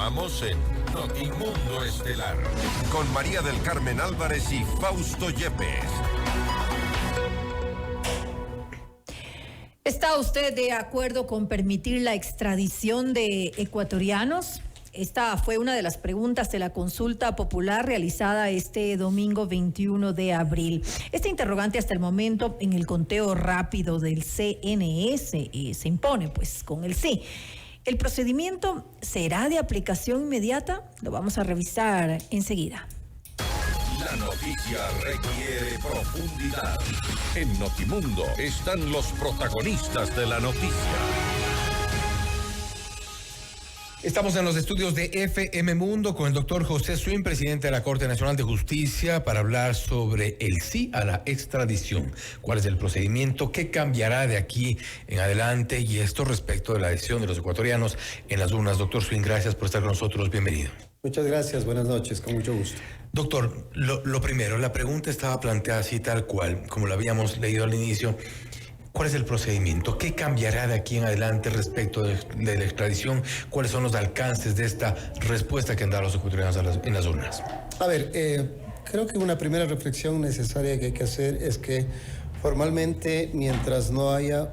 Continuamos en Notimundo Estelar con María del Carmen Álvarez y Fausto Yepes. ¿Está usted de acuerdo con permitir la extradición de ecuatorianos? Esta fue una de las preguntas de la consulta popular realizada este domingo 21 de abril. Este interrogante hasta el momento en el conteo rápido del CNE se impone pues con el sí. ¿El procedimiento será de aplicación inmediata? Lo vamos a revisar enseguida. La noticia requiere profundidad. En Notimundo están los protagonistas de la noticia. Estamos en los estudios de FM Mundo con el doctor José Swin, presidente de la Corte Nacional de Justicia, para hablar sobre el sí a la extradición. ¿Cuál es el procedimiento? ¿Qué cambiará de aquí en adelante? Y esto respecto de la decisión de los ecuatorianos en las urnas. Doctor Swin, gracias por estar con nosotros. Bienvenido. Muchas gracias. Buenas noches. Con mucho gusto. Doctor, lo primero, la pregunta estaba planteada así tal cual, como lo habíamos leído al inicio. ¿Cuál es el procedimiento? ¿Qué cambiará de aquí en adelante respecto de la extradición? ¿Cuáles son los alcances de esta respuesta que han dado los ecuatorianos en las urnas? A ver, creo que una primera reflexión necesaria que hay que hacer es que formalmente, mientras no haya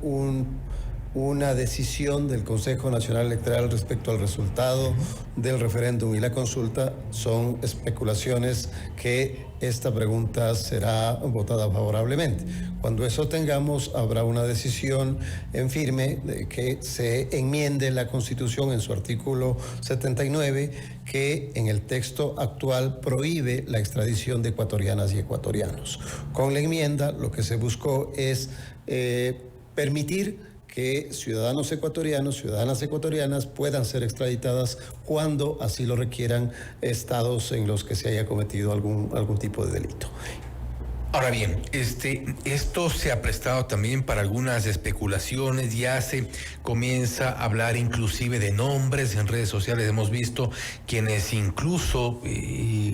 una decisión del Consejo Nacional Electoral respecto al resultado del referéndum y la consulta, son especulaciones que esta pregunta será votada favorablemente. Cuando eso tengamos, habrá una decisión en firme de que se enmiende la Constitución en su artículo 79, que en el texto actual prohíbe la extradición de ecuatorianas y ecuatorianos. Con la enmienda, lo que se buscó es permitir que ciudadanos ecuatorianos, ciudadanas ecuatorianas puedan ser extraditadas cuando así lo requieran estados en los que se haya cometido algún tipo de delito. Ahora bien, esto se ha prestado también para algunas especulaciones, ya se comienza a hablar inclusive de nombres en redes sociales. Hemos visto quienes incluso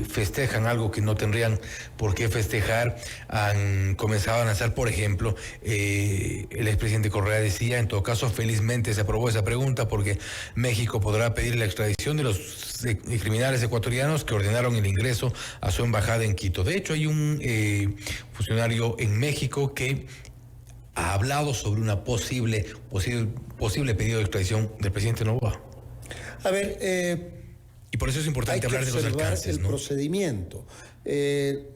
festejan algo que no tendrían por qué festejar. Han comenzado a lanzar, por ejemplo, el expresidente Correa decía, en todo caso, felizmente se aprobó esa pregunta porque México podrá pedir la extradición de los criminales ecuatorianos que ordenaron el ingreso a su embajada en Quito. De hecho, hay un funcionario en México que ha hablado sobre una posible pedido de extradición del presidente Noboa. A ver, y por eso es importante hablar de los alcances, el ¿no? procedimiento.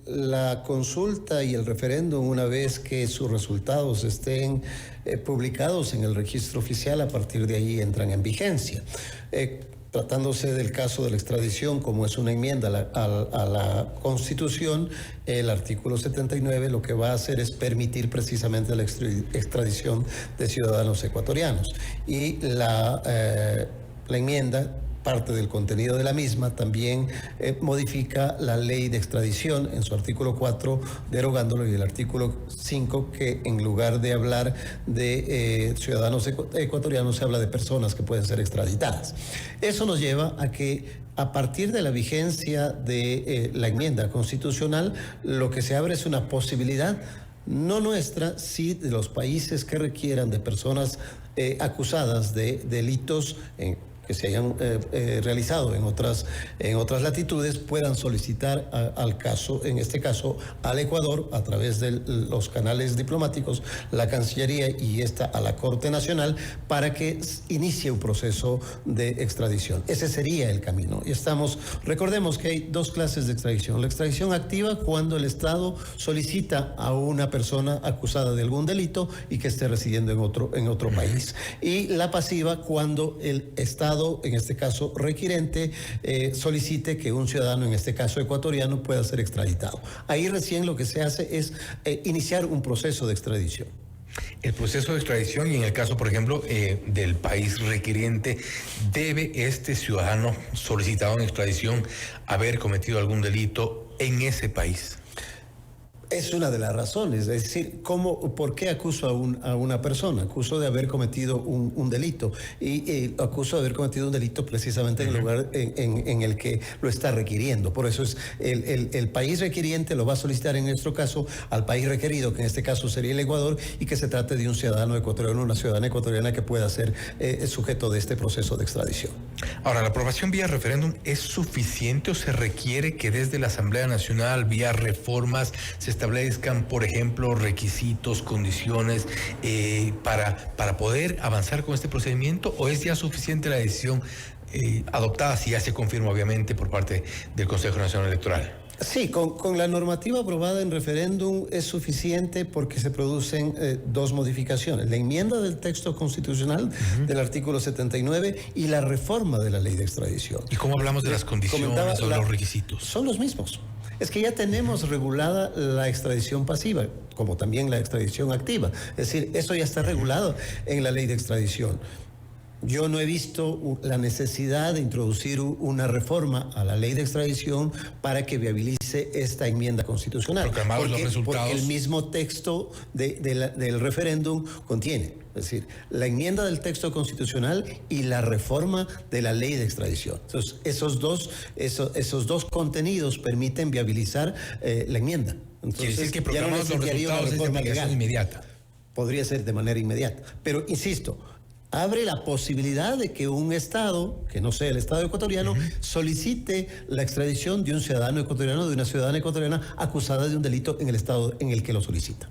La consulta y el referéndum, una vez que sus resultados estén publicados en el registro oficial, a partir de ahí entran en vigencia. Tratándose del caso de la extradición, como es una enmienda a la Constitución, el artículo 79 lo que va a hacer es permitir precisamente la extradición de ciudadanos ecuatorianos. Y la enmienda, parte del contenido de la misma, también modifica la ley de extradición en su artículo 4, derogándolo, y el artículo 5, que en lugar de hablar de ciudadanos ecuatorianos, se habla de personas que pueden ser extraditadas. Eso nos lleva a que, a partir de la vigencia de la enmienda constitucional, lo que se abre es una posibilidad, no nuestra, sí de los países que requieran de personas acusadas de delitos que se hayan realizado en otras latitudes, puedan solicitar al caso, en este caso al Ecuador, a través de los canales diplomáticos, la Cancillería y a la Corte Nacional, para que inicie un proceso de extradición. Ese sería el camino. Y recordemos que hay dos clases de extradición. La extradición activa, cuando el Estado solicita a una persona acusada de algún delito y que esté residiendo en otro país. Y la pasiva, cuando el Estado, en este caso requirente, solicite que un ciudadano, en este caso ecuatoriano, pueda ser extraditado. Ahí recién lo que se hace es iniciar un proceso de extradición. El proceso de extradición, y en el caso, por ejemplo, del país requiriente, ¿debe este ciudadano solicitado en extradición haber cometido algún delito en ese país? Es una de las razones, es decir, ¿por qué acuso a una persona? Acuso de haber cometido un delito y acuso de haber cometido un delito precisamente en el lugar en el que lo está requiriendo. Por eso es el país requiriente lo va a solicitar en nuestro caso al país requerido, que en este caso sería el Ecuador, y que se trate de un ciudadano ecuatoriano, una ciudadana ecuatoriana que pueda ser sujeto de este proceso de extradición. Ahora, ¿la aprobación vía referéndum es suficiente o se requiere que desde la Asamblea Nacional, vía reformas, se establezcan, por ejemplo, requisitos, condiciones para poder avanzar con este procedimiento, o es ya suficiente la decisión adoptada, si ya se confirma obviamente por parte del Consejo Nacional Electoral? Sí, con la normativa aprobada en referéndum es suficiente porque se producen dos modificaciones: la enmienda del texto constitucional del artículo 79 y la reforma de la ley de extradición. ¿Y cómo hablamos de las condiciones o los requisitos? Son los mismos. Es que ya tenemos regulada la extradición pasiva, como también la extradición activa. Es decir, eso ya está regulado en la ley de extradición. Yo no he visto la necesidad de introducir una reforma a la ley de extradición para que viabilice esta enmienda constitucional. Porque el mismo texto del referéndum contiene, es decir, la enmienda del texto constitucional y la reforma de la ley de extradición. Entonces, esos dos contenidos permiten viabilizar la enmienda. Entonces, quiere decir que proclamamos los resultados de aplicación inmediata. Podría ser de manera inmediata. Pero, insisto, abre la posibilidad de que un Estado, que no sea el Estado ecuatoriano, solicite la extradición de un ciudadano ecuatoriano, de una ciudadana ecuatoriana acusada de un delito en el Estado en el que lo solicita.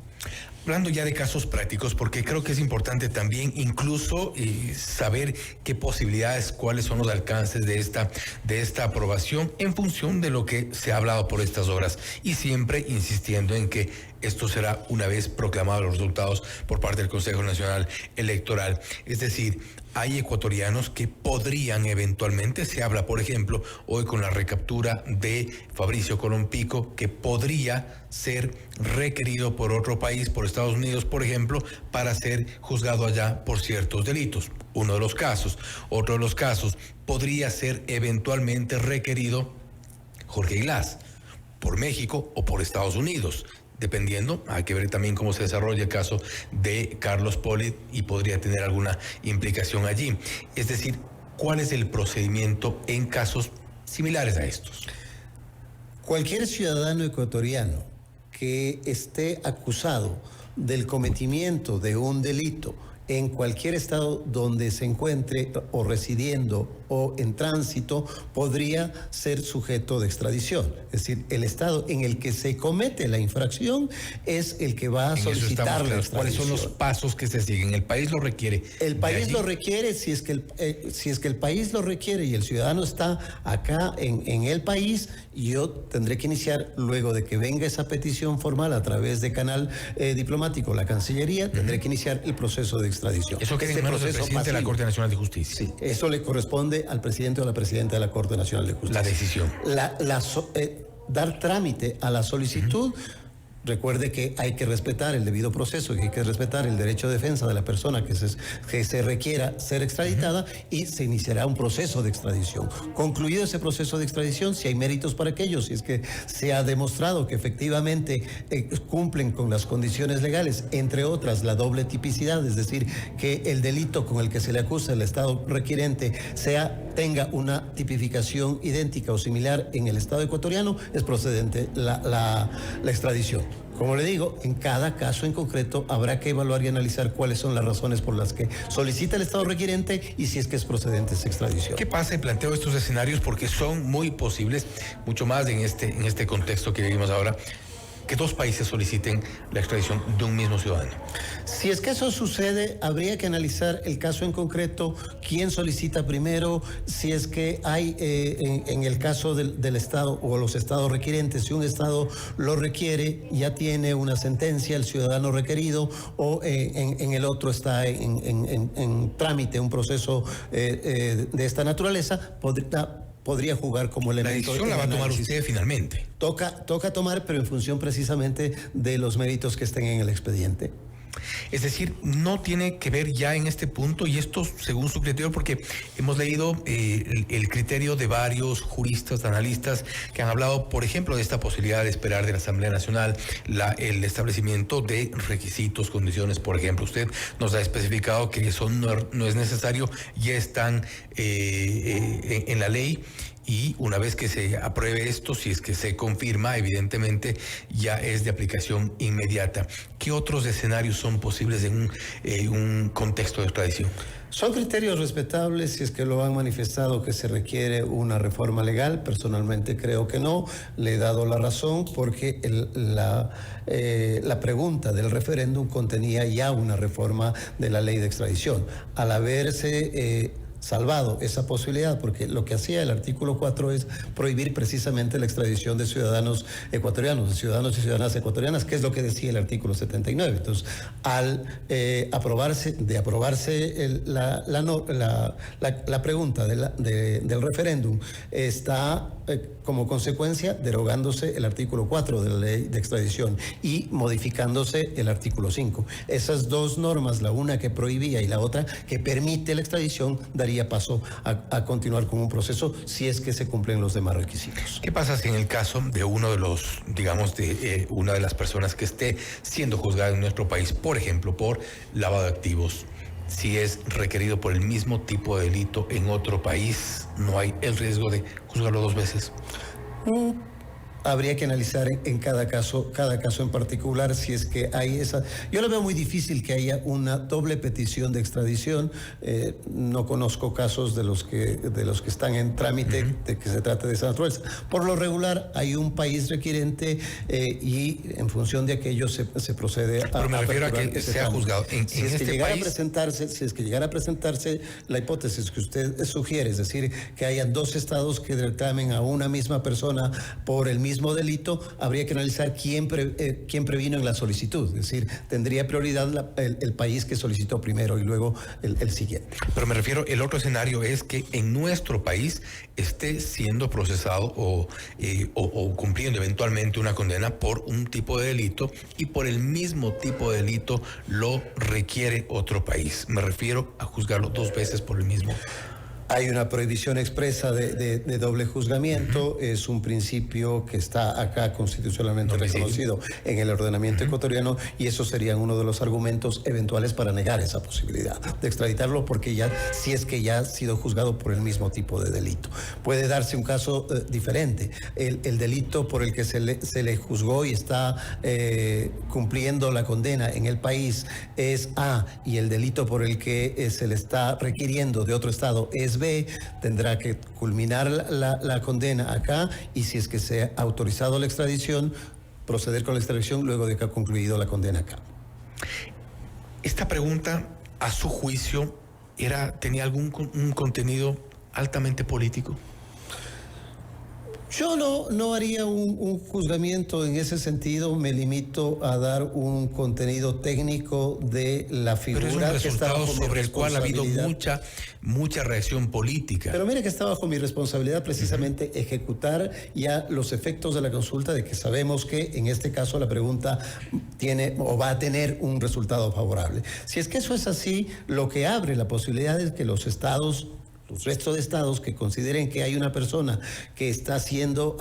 Hablando ya de casos prácticos, porque creo que es importante también incluso saber qué posibilidades, cuáles son los alcances de esta aprobación en función de lo que se ha hablado por estas horas, y siempre insistiendo en que esto será una vez proclamados los resultados por parte del Consejo Nacional Electoral. Es decir, hay ecuatorianos que podrían eventualmente, se habla por ejemplo hoy con la recaptura de Fabricio Colompico, que podría ser requerido por otro país, por Estados Unidos por ejemplo, para ser juzgado allá por ciertos delitos. Uno de los casos. Otro de los casos, podría ser eventualmente requerido Jorge Glass por México o por Estados Unidos. Dependiendo, hay que ver también cómo se desarrolla el caso de Carlos Poli y podría tener alguna implicación allí. Es decir, ¿cuál es el procedimiento en casos similares a estos? Cualquier ciudadano ecuatoriano que esté acusado del cometimiento de un delito en cualquier estado donde se encuentre o residiendo o en tránsito podría ser sujeto de extradición. Es decir, el estado en el que se comete la infracción es el que va a solicitar la extradición. ¿Cuáles son los pasos que se siguen? ¿El país lo requiere? El país lo requiere si es que el país lo requiere y el ciudadano está acá en el país. Yo tendré que iniciar, luego de que venga esa petición formal a través de canal diplomático, la Cancillería, tendré que iniciar el proceso de extradición. Eso queda en manos del presidente de la Corte Nacional de Justicia. Sí, eso le corresponde al presidente o a la presidenta de la Corte Nacional de Justicia. La decisión. Dar trámite a la solicitud. Recuerde que hay que respetar el debido proceso, que hay que respetar el derecho de defensa de la persona que se requiera ser extraditada, y se iniciará un proceso de extradición. Concluido ese proceso de extradición, si hay méritos para aquello, si es que se ha demostrado que efectivamente cumplen con las condiciones legales, entre otras la doble tipicidad, es decir, que el delito con el que se le acusa el Estado requirente tenga una tipificación idéntica o similar en el Estado ecuatoriano, es procedente la extradición. Como le digo, en cada caso en concreto habrá que evaluar y analizar cuáles son las razones por las que solicita el Estado requirente y si es que es procedente esa extradición. ¿Qué pasa? Y planteo estos escenarios porque son muy posibles, mucho más en este contexto que vivimos ahora, que dos países soliciten la extradición de un mismo ciudadano. Si es que eso sucede, habría que analizar el caso en concreto, quién solicita primero, si es que hay, en el caso del Estado o los estados requirientes, si un Estado lo requiere, ya tiene una sentencia el ciudadano requerido, o en el otro está en trámite un proceso de esta naturaleza, podría jugar como elemento. La decisión la va a tomar usted finalmente. Toca tomar, pero en función precisamente de los méritos que estén en el expediente. Es decir, no tiene que ver ya en este punto, y esto según su criterio, porque hemos leído el criterio de varios juristas, analistas, que han hablado, por ejemplo, de esta posibilidad de esperar de la Asamblea Nacional el establecimiento de requisitos, condiciones. Por ejemplo, usted nos ha especificado que eso no es necesario, ya están en la ley. Y una vez que se apruebe esto, si es que se confirma, evidentemente ya es de aplicación inmediata. ¿Qué otros escenarios son posibles en un contexto de extradición? Son criterios respetables si es que lo han manifestado que se requiere una reforma legal. Personalmente creo que no. Le he dado la razón porque la pregunta del referéndum contenía ya una reforma de la ley de extradición. Al haberse salvado esa posibilidad, porque lo que hacía el artículo 4 es prohibir precisamente la extradición de ciudadanos ecuatorianos, de ciudadanos y ciudadanas ecuatorianas, que es lo que decía el artículo 79. Entonces, al aprobarse la pregunta del referéndum, está como consecuencia derogándose el artículo 4 de la ley de extradición y modificándose el artículo 5. Esas dos normas, la una que prohibía y la otra que permite la extradición, daría paso a continuar con un proceso si es que se cumplen los demás requisitos. ¿Qué pasa si en el caso de uno de los, digamos, de una de las personas que esté siendo juzgada en nuestro país, por ejemplo, por lavado de activos, si es requerido por el mismo tipo de delito en otro país, no hay el riesgo de juzgarlo dos veces? Habría que analizar en cada caso en particular si es que hay esa. Yo lo veo muy difícil que haya una doble petición de extradición. No conozco casos de los que están en trámite de que se trate de esa naturaleza. Por lo regular hay un país requirente y en función de aquello se procede a. Pero me refiero a que sea juzgado Si es que llegara a presentarse la hipótesis que usted sugiere, es decir, que haya dos estados que reclamen a una misma persona por el mismo delito, habría que analizar quién previno en la solicitud. Es decir, tendría prioridad el país que solicitó primero y luego el siguiente. Pero me refiero, el otro escenario es que en nuestro país esté siendo procesado o cumpliendo eventualmente una condena por un tipo de delito y por el mismo tipo de delito lo requiere otro país. Me refiero a juzgarlo dos veces por el mismo. Hay una prohibición expresa de doble juzgamiento, es un principio que está acá constitucionalmente reconocido en el ordenamiento ecuatoriano, y eso sería uno de los argumentos eventuales para negar esa posibilidad de extraditarlo, porque ya, si es que ya ha sido juzgado por el mismo tipo de delito. Puede darse un caso diferente. El delito por el que se le juzgó y está cumpliendo la condena en el país es A, y el delito por el que se le está requiriendo de otro estado es B, tendrá que culminar la condena acá, y si es que se ha autorizado la extradición, proceder con la extradición luego de que ha concluido la condena acá. Esta pregunta, a su juicio, tenía un contenido altamente político. Yo no haría un juzgamiento en ese sentido, me limito a dar un contenido técnico de la figura. Pero es un resultado sobre el cual ha habido mucha reacción política. Pero mire que está bajo mi responsabilidad precisamente ejecutar ya los efectos de la consulta, de que sabemos que en este caso la pregunta tiene o va a tener un resultado favorable. Si es que eso es así, lo que abre la posibilidad es que los restos de estados que consideren que hay una persona que está siendo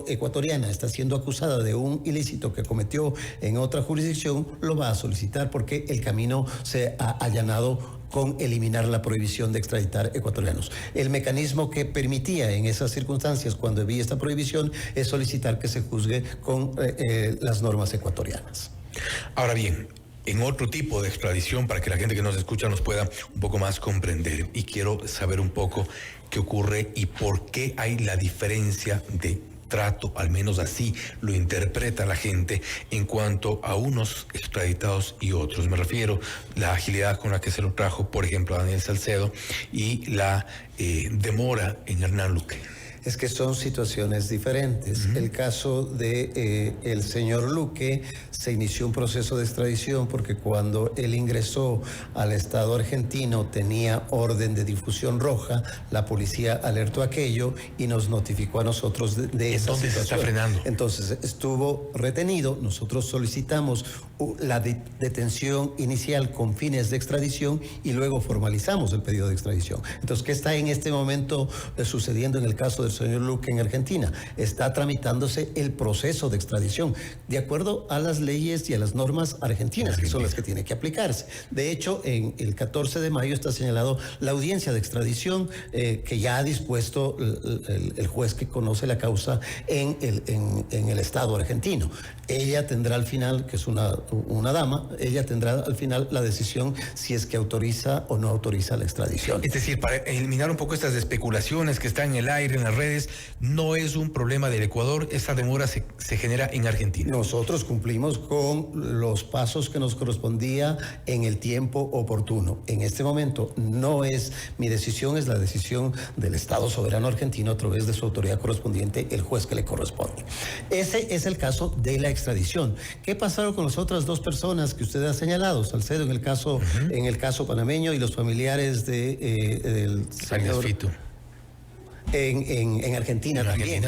ecuatoriana, está siendo acusada de un ilícito que cometió en otra jurisdicción, lo va a solicitar, porque el camino se ha allanado con eliminar la prohibición de extraditar ecuatorianos. El mecanismo que permitía en esas circunstancias, cuando había esta prohibición, es solicitar que se juzgue con las normas ecuatorianas. Ahora bien, en otro tipo de extradición, para que la gente que nos escucha nos pueda un poco más comprender, y quiero saber un poco qué ocurre y por qué hay la diferencia de trato, al menos así lo interpreta la gente, en cuanto a unos extraditados y otros. Me refiero a la agilidad con la que se lo trajo, por ejemplo, a Daniel Salcedo, y la demora en Hernán Luque. Es que son situaciones diferentes. El caso de el señor Luque, se inició un proceso de extradición porque cuando él ingresó al Estado argentino tenía orden de difusión roja, la policía alertó aquello y nos notificó a nosotros de esa Entonces situación. se está frenando. Entonces estuvo retenido, nosotros solicitamos la detención inicial con fines de extradición y luego formalizamos el pedido de extradición. Entonces, ¿qué está en este momento sucediendo en el caso del señor Luque en Argentina? Está tramitándose el proceso de extradición de acuerdo a las leyes y a las normas argentinas, que son las que tienen que aplicarse. De hecho, en el 14 de mayo está señalado la audiencia de extradición que ya ha dispuesto el juez que conoce la causa en el Estado argentino. Ella tendrá al final, que es una dama, ella tendrá al final la decisión si es que autoriza o no autoriza la extradición. Es decir, para eliminar un poco estas especulaciones que están en el aire, en las redes, no es un problema del Ecuador, esta demora se genera en Argentina. Nosotros cumplimos con los pasos que nos correspondía en el tiempo oportuno. En este momento no es mi decisión, es la decisión del Estado soberano argentino a través de su autoridad correspondiente, el juez que le corresponde. Ese es el caso de la extradición. ¿Qué pasaron con las otras dos personas que usted ha señalado, Salcedo, en el caso panameño y los familiares del señor Fito. En Argentina,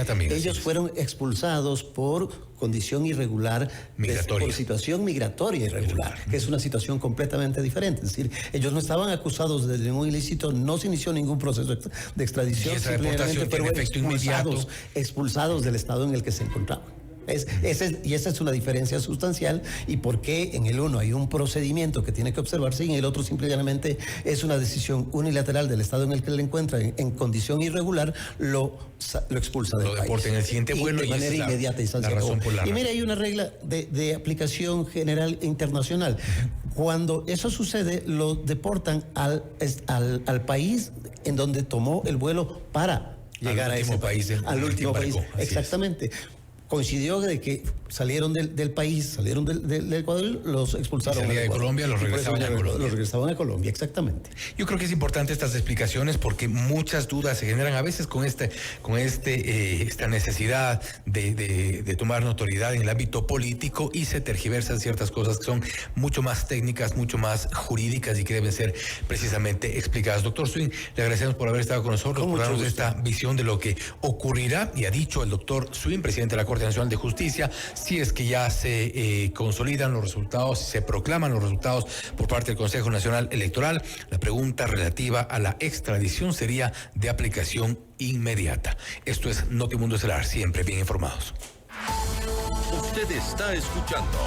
también. Ellos fueron expulsados por condición irregular, migratoria. Por situación migratoria irregular, que es una situación completamente diferente. Es decir, ellos no estaban acusados de ningún ilícito, no se inició ningún proceso de extradición, simplemente fueron expulsados del estado en el que se encontraban. Esa es una diferencia sustancial, y por qué en el uno hay un procedimiento que tiene que observarse y en el otro simplemente es una decisión unilateral del Estado en el que le encuentra en condición irregular, lo expulsa del país. Lo deporta en el siguiente vuelo de manera inmediata y la razón por la y mira, hay una regla de aplicación general internacional. Cuando eso sucede, lo deportan al país en donde tomó el vuelo para llegar a ese país, al último país. Exactamente. Coincidió de que salieron del país, salieron del Ecuador, los expulsaron. De Colombia, los regresaban a Colombia. Los regresaban a Colombia, exactamente. Yo creo que es importante estas explicaciones porque muchas dudas se generan a veces con esta necesidad de tomar notoriedad en el ámbito político y se tergiversan ciertas cosas que son mucho más técnicas, mucho más jurídicas y que deben ser precisamente explicadas. Doctor Swing, le agradecemos por haber estado con nosotros, por darnos esta visión de lo que ocurrirá, y ha dicho el doctor Swing, presidente de la Corte Nacional de Justicia, si es que ya se consolidan los resultados, si se proclaman los resultados por parte del Consejo Nacional Electoral, la pregunta relativa a la extradición sería de aplicación inmediata. Esto es Notimundo Estelar, siempre bien informados. Usted está escuchando